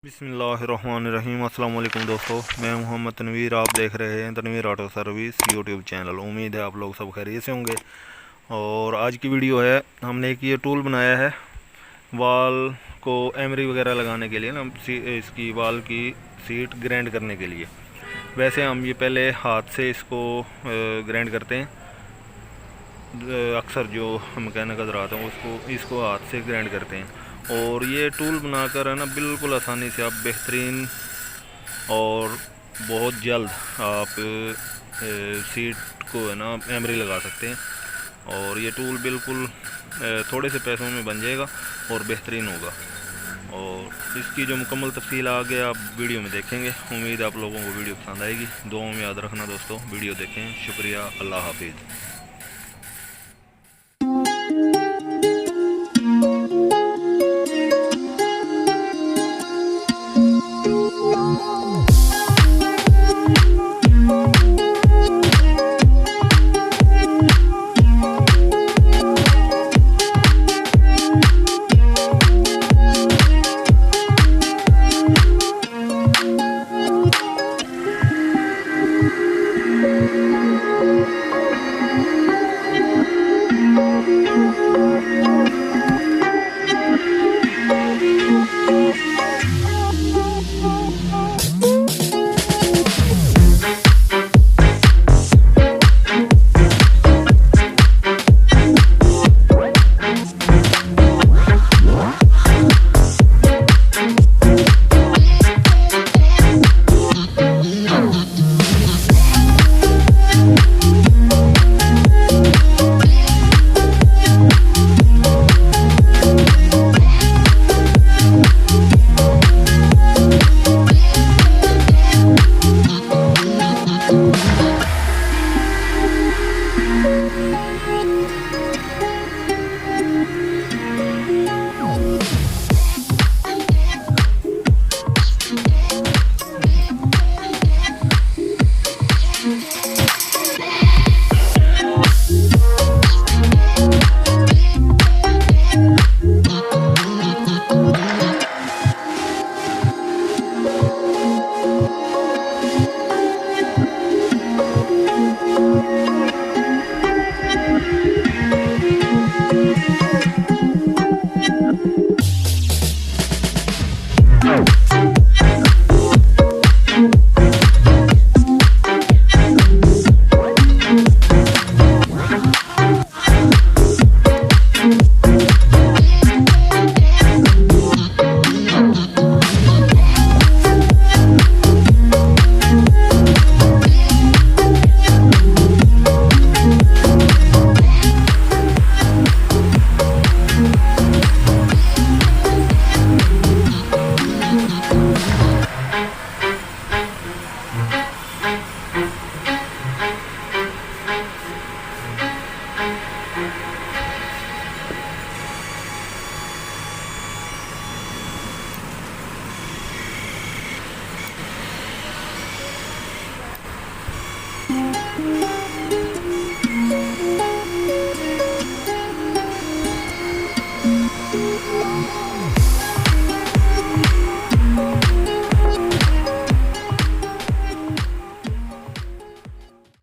बिस्मिल्लाहिर्रहमानिर्रहीम। अस्सलाम वालेकुम दोस्तों, मैं मोहम्मद तनवीर। आप देख रहे हैं Tanveer auto service YouTube channel. उम्मीद है आप लोग सब खैरियत से होंगे। और आज की वीडियो है, हमने एक ये टूल बनाया है वाल को एमरी वगैरह लगाने के लिए ना, इसकी वाल की सीट ग्राइंड करने के लिए। वैसे हम ये पहले हाथ से इसको ग्राइंड करते हैं। अक्सर जो मैकेनिक हज़रात हैं उसको इसको हाथ से ग्राइंड करते हैं। और ये टूल बनाकर है ना, बिल्कुल आसानी से आप बेहतरीन और बहुत जल्द आप सीट को है ना एमरी लगा सकते हैं। और ये टूल बिल्कुल थोड़े से पैसों में बन जाएगा और बेहतरीन होगा। और इसकी जो मुकम्मल तफसील आगे आप वीडियो में देखेंगे। उम्मीद है आप लोगों को वीडियो पसंद आएगी। दुआओं में याद रखना दोस्तों, वीडियो देखें। शुक्रिया, अल्लाह हाफिज़।